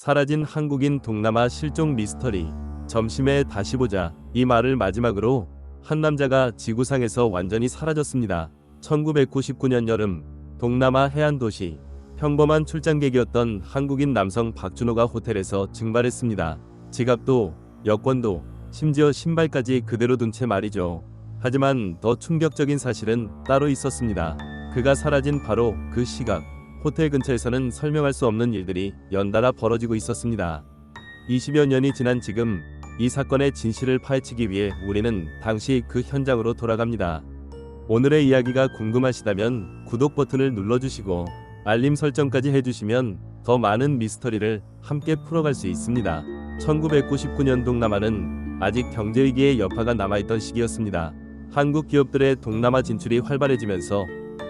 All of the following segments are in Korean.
사라진 한국인 동남아 실종 미스터리. 점심에 다시 보자. 이 말을 마지막으로 한 남자가 지구상에서 완전히 사라졌습니다. 1999년 여름 동남아 해안 도시. 평범한 출장객이었던 한국인 남성 박준호가 호텔에서 증발했습니다. 지갑도 여권도 심지어 신발까지 그대로 둔 채 말이죠. 하지만 더 충격적인 사실은 따로 있었습니다. 그가 사라진 바로 그 시각, 호텔 근처에서는 설명할 수 없는 일들이 연달아 벌어지고 있었습니다. 20여 년이 지난 지금 이 사건의 진실을 파헤치기 위해 우리는 당시 그 현장으로 돌아갑니다. 오늘의 이야기가 궁금하시다면 구독 버튼을 눌러주시고 알림 설정까지 해주시면 더 많은 미스터리를 함께 풀어갈 수 있습니다. 1999년 동남아는 아직 경제위기의 여파가 남아있던 시기였습니다. 한국 기업들의 동남아 진출이 활발해지면서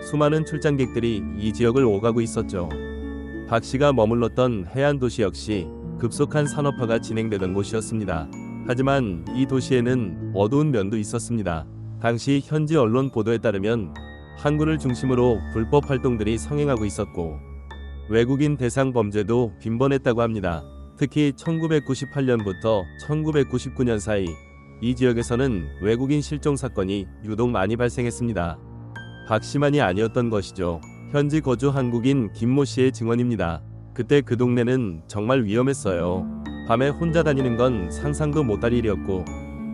수많은 출장객들이 이 지역을 오가고 있었죠. 박 씨가 머물렀던 해안 도시 역시 급속한 산업화가 진행되던 곳이었습니다. 하지만 이 도시에는 어두운 면도 있었습니다. 당시 현지 언론 보도에 따르면 항구를 중심으로 불법 활동들이 성행하고 있었고 외국인 대상 범죄도 빈번했다고 합니다. 특히 1998년부터 1999년 사이 이 지역에서는 외국인 실종 사건이 유독 많이 발생했습니다. 박 씨만이 아니었던 것이죠. 현지 거주 한국인 김모 씨의 증언입니다. 그때 그 동네는 정말 위험했어요. 밤에 혼자 다니는 건 상상도 못할 일이었고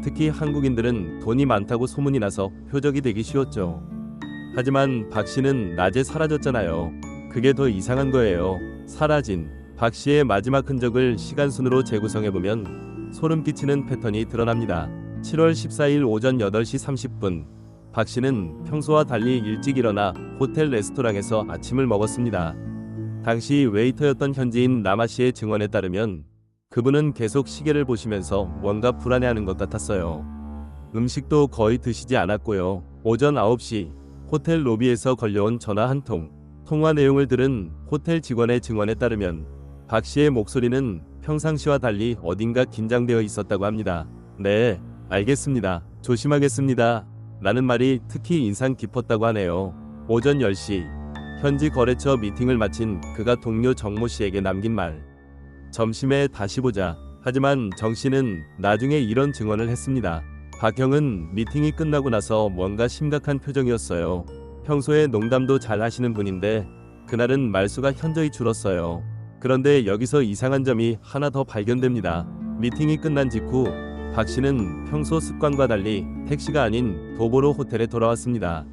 특히 한국인들은 돈이 많다고 소문이 나서 표적이 되기 쉬웠죠. 하지만 박 씨는 낮에 사라졌잖아요. 그게 더 이상한 거예요. 사라진 박 씨의 마지막 흔적을 시간순으로 재구성해보면 소름 끼치는 패턴이 드러납니다. 7월 14일 오전 8시 30분 박 씨는 평소와 달리 일찍 일어나 호텔 레스토랑에서 아침을 먹었습니다. 당시 웨이터였던 현지인 남아 씨의 증언에 따르면 그분은 계속 시계를 보시면서 뭔가 불안해하는 것 같았어요. 음식도 거의 드시지 않았고요. 오전 9시 호텔 로비에서 걸려온 전화 한 통. 통화 내용을 들은 호텔 직원의 증언에 따르면 박 씨의 목소리는 평상시와 달리 어딘가 긴장되어 있었다고 합니다. 네, 알겠습니다. 조심하겠습니다. 라는 말이 특히 인상 깊었다고 하네요. 오전 10시 현지 거래처 미팅을 마친 그가 동료 정모 씨에게 남긴 말. 점심에 다시 보자. 하지만 정 씨는 나중에 이런 증언을 했습니다. 박 형은 미팅이 끝나고 나서 뭔가 심각한 표정이었어요. 평소에 농담도 잘 하시는 분인데 그날은 말수가 현저히 줄었어요. 그런데 여기서 이상한 점이 하나 더 발견됩니다. 미팅이 끝난 직후 박 씨는 평소 습관과 달리 택시가 아닌 도보로 호텔에 돌아왔습니다.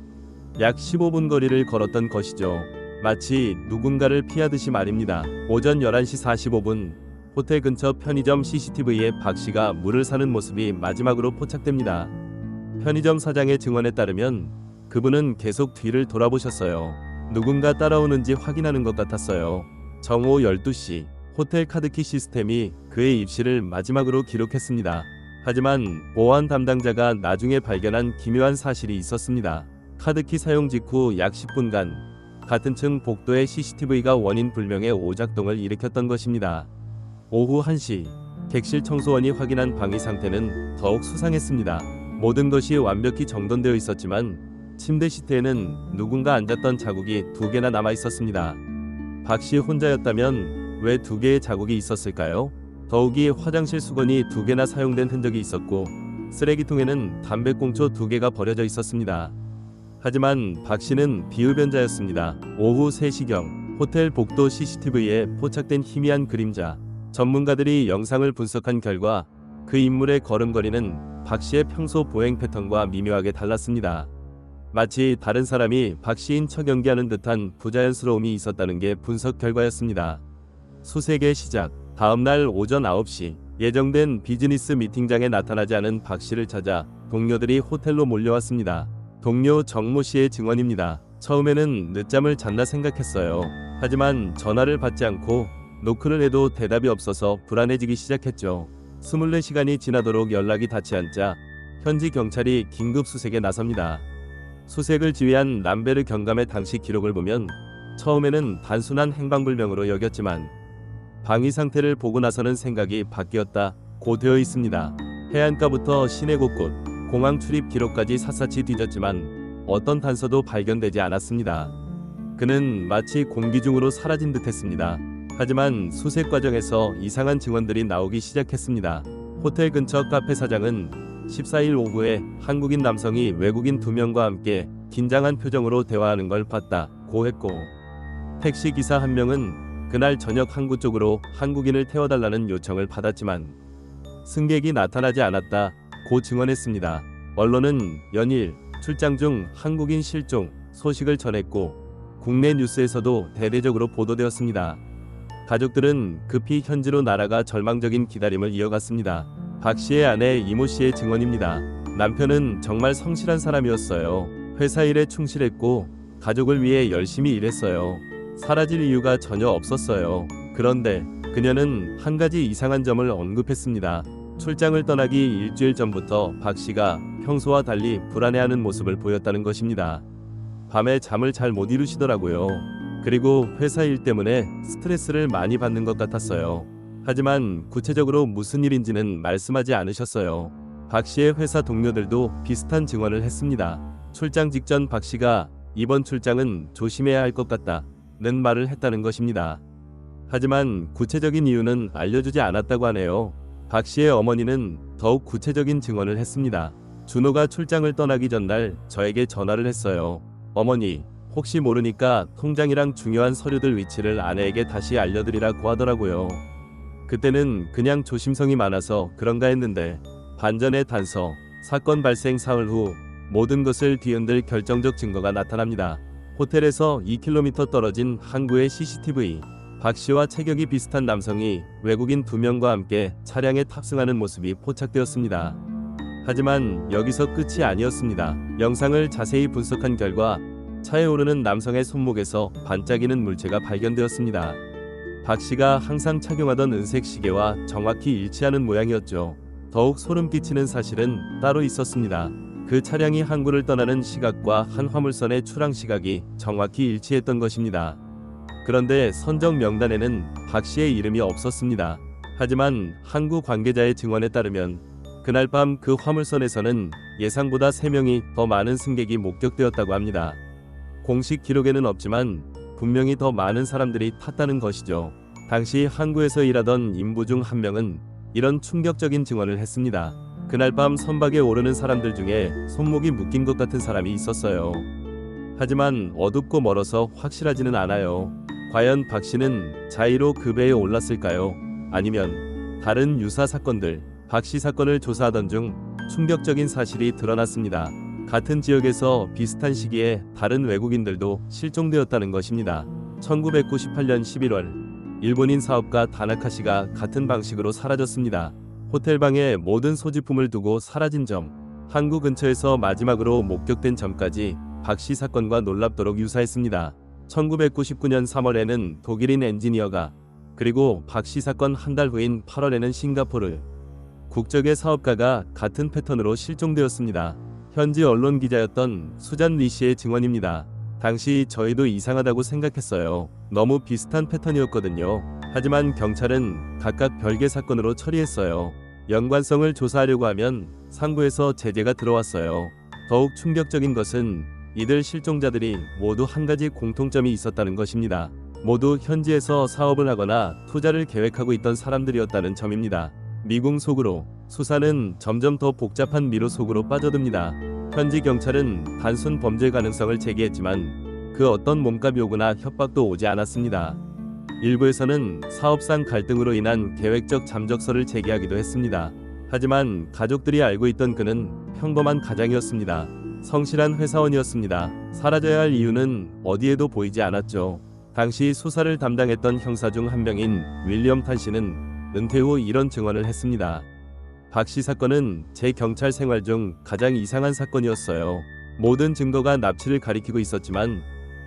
약 15분 거리를 걸었던 것이죠. 마치 누군가를 피하듯이 말입니다. 오전 11시 45분 호텔 근처 편의점 CCTV에 박 씨가 물을 사는 모습이 마지막으로 포착됩니다. 편의점 사장의 증언에 따르면 그분은 계속 뒤를 돌아보셨어요. 누군가 따라오는지 확인하는 것 같았어요. 정오 12시 호텔 카드키 시스템이 그의 입시를 마지막으로 기록했습니다. 하지만 보안 담당자가 나중에 발견한 기묘한 사실이 있었습니다. 카드키 사용 직후 약 10분간 같은 층 복도의 CCTV가 원인 불명의 오작동을 일으켰던 것입니다. 오후 1시 객실 청소원이 확인한 방의 상태는 더욱 수상했습니다. 모든 것이 완벽히 정돈되어 있었지만 침대 시트에는 누군가 앉았던 자국이 2개나 남아 있었습니다. 박 씨 혼자였다면 왜 2개의 자국이 있었을까요? 더욱이 화장실 수건이 2개나 사용된 흔적이 있었고 쓰레기통에는 담배꽁초 2개가 버려져 있었습니다. 하지만 박 씨는 비흡연자였습니다. 오후 3시경 호텔 복도 CCTV에 포착된 희미한 그림자. 전문가들이 영상을 분석한 결과 그 인물의 걸음걸이는 박 씨의 평소 보행 패턴과 미묘하게 달랐습니다. 마치 다른 사람이 박 씨인 척 연기하는 듯한 부자연스러움이 있었다는 게 분석 결과였습니다. 수색의 시작. 다음날 오전 9시 예정된 비즈니스 미팅장에 나타나지 않은 박 씨를 찾아 동료들이 호텔로 몰려왔습니다. 동료 정모 씨의 증언입니다. 처음에는 늦잠을 잤나 생각했어요. 하지만 전화를 받지 않고 노크를 해도 대답이 없어서 불안해지기 시작했죠. 24시간이 지나도록 연락이 닿지 않자 현지 경찰이 긴급 수색에 나섭니다. 수색을 지휘한 람베르 경감의 당시 기록을 보면 처음에는 단순한 행방불명으로 여겼지만 방위 상태를 보고 나서는 생각이 바뀌었다고 되어 있습니다. 해안가부터 시내 곳곳, 공항 출입 기록까지 샅샅이 뒤졌지만 어떤 단서도 발견되지 않았습니다. 그는 마치 공기 중으로 사라진 듯했습니다. 하지만 수색 과정에서 이상한 증언들이 나오기 시작했습니다. 호텔 근처 카페 사장은 14일 오후에 한국인 남성이 외국인 2명과 함께 긴장한 표정으로 대화하는 걸 봤다고 했고, 택시 기사 한 명은 그날 저녁 항구 쪽으로 한국인을 태워달라는 요청을 받았지만 승객이 나타나지 않았다고 증언했습니다. 언론은 연일 출장 중 한국인 실종 소식을 전했고 국내 뉴스에서도 대대적으로 보도되었습니다. 가족들은 급히 현지로 날아가 절망적인 기다림을 이어갔습니다. 박 씨의 아내 이모 씨의 증언입니다. 남편은 정말 성실한 사람이었어요. 회사 일에 충실했고 가족을 위해 열심히 일했어요. 사라질 이유가 전혀 없었어요. 그런데 그녀는 한 가지 이상한 점을 언급했습니다. 출장을 떠나기 일주일 전부터 박 씨가 평소와 달리 불안해하는 모습을 보였다는 것입니다. 밤에 잠을 잘 못 이루시더라고요. 그리고 회사 일 때문에 스트레스를 많이 받는 것 같았어요. 하지만 구체적으로 무슨 일인지는 말씀하지 않으셨어요. 박 씨의 회사 동료들도 비슷한 증언을 했습니다. 출장 직전 박 씨가 이번 출장은 조심해야 할 것 같다는 말을 했다는 것입니다. 하지만 구체적인 이유는 알려주지 않았다고 하네요. 박 씨의 어머니는 더욱 구체적인 증언을 했습니다. 준호가 출장을 떠나기 전날 저에게 전화를 했어요. 어머니, 혹시 모르니까 통장이랑 중요한 서류들 위치를 아내에게 다시 알려드리라고 하더라고요. 그때는 그냥 조심성이 많아서 그런가 했는데 반전의 단서, 사건 발생 사흘 후 모든 것을 뒤흔들 결정적 증거가 나타납니다. 호텔에서 2km 떨어진 항구의 CCTV, 박 씨와 체격이 비슷한 남성이 외국인 2명과 함께 차량에 탑승하는 모습이 포착되었습니다. 하지만 여기서 끝이 아니었습니다. 영상을 자세히 분석한 결과 차에 오르는 남성의 손목에서 반짝이는 물체가 발견되었습니다. 박 씨가 항상 착용하던 은색 시계와 정확히 일치하는 모양이었죠. 더욱 소름 끼치는 사실은 따로 있었습니다. 그 차량이 항구를 떠나는 시각과 한 화물선의 출항 시각이 정확히 일치했던 것입니다. 그런데 선정 명단에는 박 씨의 이름이 없었습니다. 하지만 항구 관계자의 증언에 따르면 그날 밤 그 화물선에서는 예상보다 3명이 더 많은 승객이 목격되었다고 합니다. 공식 기록에는 없지만 분명히 더 많은 사람들이 탔다는 것이죠. 당시 항구에서 일하던 인부 중 한 명은 이런 충격적인 증언을 했습니다. 그날 밤 선박에 오르는 사람들 중에 손목이 묶인 것 같은 사람이 있었어요. 하지만 어둡고 멀어서 확실하지는 않아요. 과연 박 씨는 자의로 그 배에 올랐을까요? 아니면 다른 유사 사건들, 박 씨 사건을 조사하던 중 충격적인 사실이 드러났습니다. 같은 지역에서 비슷한 시기에 다른 외국인들도 실종되었다는 것입니다. 1998년 11월 일본인 사업가 다나카 씨가 같은 방식으로 사라졌습니다. 호텔방에 모든 소지품을 두고 사라진 점, 항구 근처에서 마지막으로 목격된 점까지 박 씨 사건과 놀랍도록 유사했습니다. 1999년 3월에는 독일인 엔지니어가, 그리고 박 씨 사건 한 달 후인 8월에는 싱가포르 국적의 사업가가 같은 패턴으로 실종되었습니다. 현지 언론 기자였던 수잔 리 씨의 증언입니다. 당시 저희도 이상하다고 생각했어요. 너무 비슷한 패턴이었거든요. 하지만 경찰은 각각 별개 사건으로 처리했어요. 연관성을 조사하려고 하면 상부에서 제재가 들어왔어요. 더욱 충격적인 것은 이들 실종자들이 모두 한 가지 공통점이 있었다는 것입니다. 모두 현지에서 사업을 하거나 투자를 계획하고 있던 사람들이었다는 점입니다. 미궁 속으로, 수사는 점점 더 복잡한 미로 속으로 빠져듭니다. 현지 경찰은 단순 범죄 가능성을 제기했지만 그 어떤 몸값 요구나 협박도 오지 않았습니다. 일부에서는 사업상 갈등으로 인한 계획적 잠적서를 제기하기도 했습니다. 하지만 가족들이 알고 있던 그는 평범한 가장이었습니다. 성실한 회사원이었습니다. 사라져야 할 이유는 어디에도 보이지 않았죠. 당시 수사를 담당했던 형사 중 한 명인 윌리엄 탄 씨는 은퇴 후 이런 증언을 했습니다. 박 씨 사건은 제 경찰 생활 중 가장 이상한 사건이었어요. 모든 증거가 납치를 가리키고 있었지만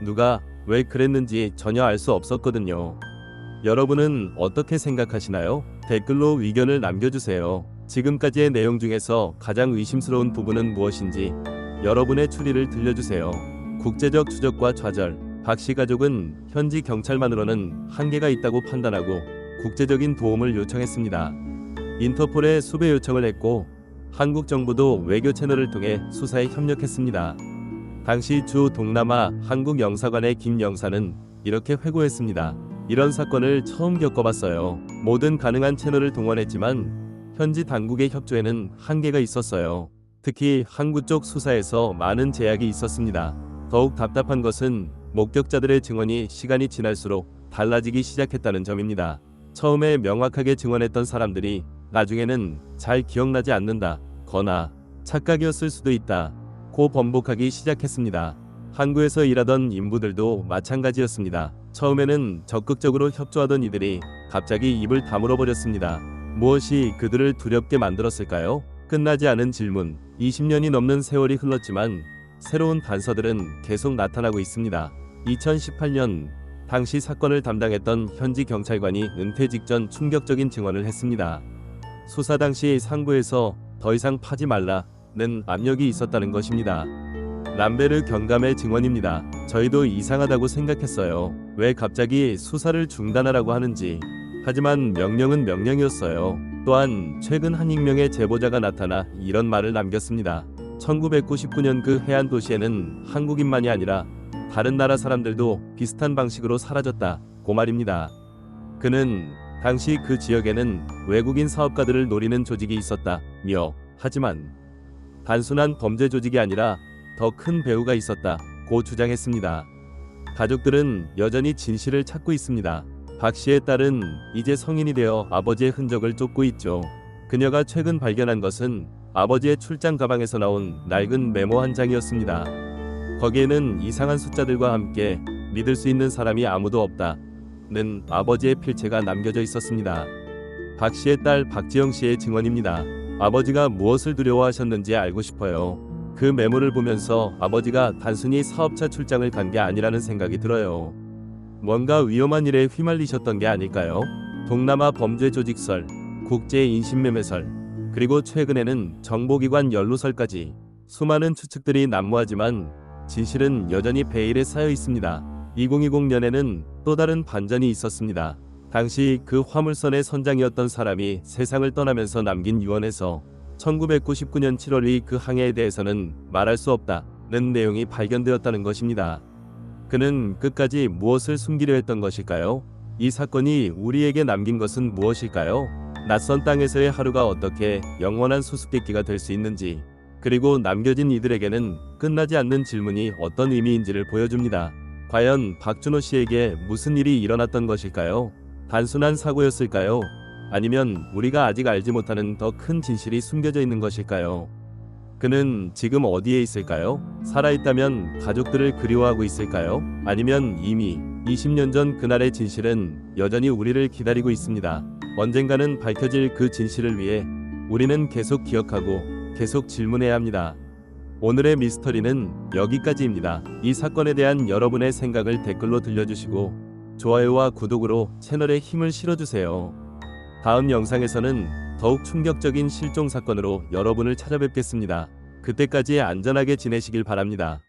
누가 왜 그랬는지 전혀 알 수 없었거든요. 여러분은 어떻게 생각하시나요? 댓글로 의견을 남겨주세요. 지금까지의 내용 중에서 가장 의심스러운 부분은 무엇인지 여러분의 추리를 들려주세요. 국제적 추적과 좌절. 박 씨 가족은 현지 경찰만으로는 한계가 있다고 판단하고 국제적인 도움을 요청했습니다. 인터폴에 수배 요청을 했고 한국 정부도 외교 채널을 통해 수사에 협력했습니다. 당시 주 동남아 한국 영사관의 김 영사는 이렇게 회고했습니다. 이런 사건을 처음 겪어봤어요. 모든 가능한 채널을 동원했지만 현지 당국의 협조에는 한계가 있었어요. 특히 항구 쪽 수사에서 많은 제약이 있었습니다. 더욱 답답한 것은 목격자들의 증언이 시간이 지날수록 달라지기 시작했다는 점입니다. 처음에 명확하게 증언했던 사람들이 나중에는 잘 기억나지 않는다 거나 착각이었을 수도 있다 고 번복하기 시작했습니다. 항구에서 일하던 인부들도 마찬가지였습니다. 처음에는 적극적으로 협조하던 이들이 갑자기 입을 다물어 버렸습니다. 무엇이 그들을 두렵게 만들었을까요? 끝나지 않은 질문. 20년이 넘는 세월이 흘렀지만 새로운 단서들은 계속 나타나고 있습니다. 2018년 당시 사건을 담당했던 현지 경찰관이 은퇴 직전 충격적인 증언을 했습니다. 수사 당시 상부에서 더 이상 파지 말라는 압력이 있었다는 것입니다. 람베르 경감의 증언입니다. 저희도 이상하다고 생각했어요. 왜 갑자기 수사를 중단하라고 하는지. 하지만 명령은 명령이었어요. 또한 최근 한 익명의 제보자가 나타나 이런 말을 남겼습니다. 1999년 그 해안 도시에는 한국인만이 아니라 다른 나라 사람들도 비슷한 방식으로 사라졌다 고 말입니다. 그는 당시 그 지역에는 외국인 사업가들을 노리는 조직이 있었다며 하지만 단순한 범죄 조직이 아니라 더 큰 배후가 있었다 고 주장했습니다. 가족들은 여전히 진실을 찾고 있습니다. 박 씨의 딸은 이제 성인이 되어 아버지의 흔적을 쫓고 있죠. 그녀가 최근 발견한 것은 아버지의 출장 가방에서 나온 낡은 메모 한 장이었습니다. 거기에는 이상한 숫자들과 함께 믿을 수 있는 사람이 아무도 없다는 아버지의 필체가 남겨져 있었습니다. 박 씨의 딸 박지영 씨의 증언입니다. 아버지가 무엇을 두려워하셨는지 알고 싶어요. 그 메모를 보면서 아버지가 단순히 사업차 출장을 간 게 아니라는 생각이 들어요. 뭔가 위험한 일에 휘말리셨던 게 아닐까요? 동남아 범죄 조직설, 국제 인신매매설, 그리고 최근에는 정보기관 연루설까지 수많은 추측들이 난무하지만 진실은 여전히 베일에 쌓여 있습니다. 2020년에는 또 다른 반전이 있었습니다. 당시 그 화물선의 선장이었던 사람이 세상을 떠나면서 남긴 유언에서 1999년 7월 그 항해에 대해서는 말할 수 없다는 내용이 발견되었다는 것입니다. 그는 끝까지 무엇을 숨기려 했던 것일까요? 이 사건이 우리에게 남긴 것은 무엇일까요? 낯선 땅에서의 하루가 어떻게 영원한 수수께끼가 될 수 있는지, 그리고 남겨진 이들에게는 끝나지 않는 질문이 어떤 의미인지를 보여줍니다. 과연 박준호 씨에게 무슨 일이 일어났던 것일까요? 단순한 사고였을까요? 아니면 우리가 아직 알지 못하는 더 큰 진실이 숨겨져 있는 것일까요? 그는 지금 어디에 있을까요? 살아있다면 가족들을 그리워하고 있을까요? 아니면 이미 20년 전 그날의 진실은 여전히 우리를 기다리고 있습니다. 언젠가는 밝혀질 그 진실을 위해 우리는 계속 기억하고 계속 질문해야 합니다. 오늘의 미스터리는 여기까지입니다. 이 사건에 대한 여러분의 생각을 댓글로 들려주시고 좋아요와 구독으로 채널에 힘을 실어주세요. 다음 영상에서는 더욱 충격적인 실종 사건으로 여러분을 찾아뵙겠습니다. 그때까지 안전하게 지내시길 바랍니다.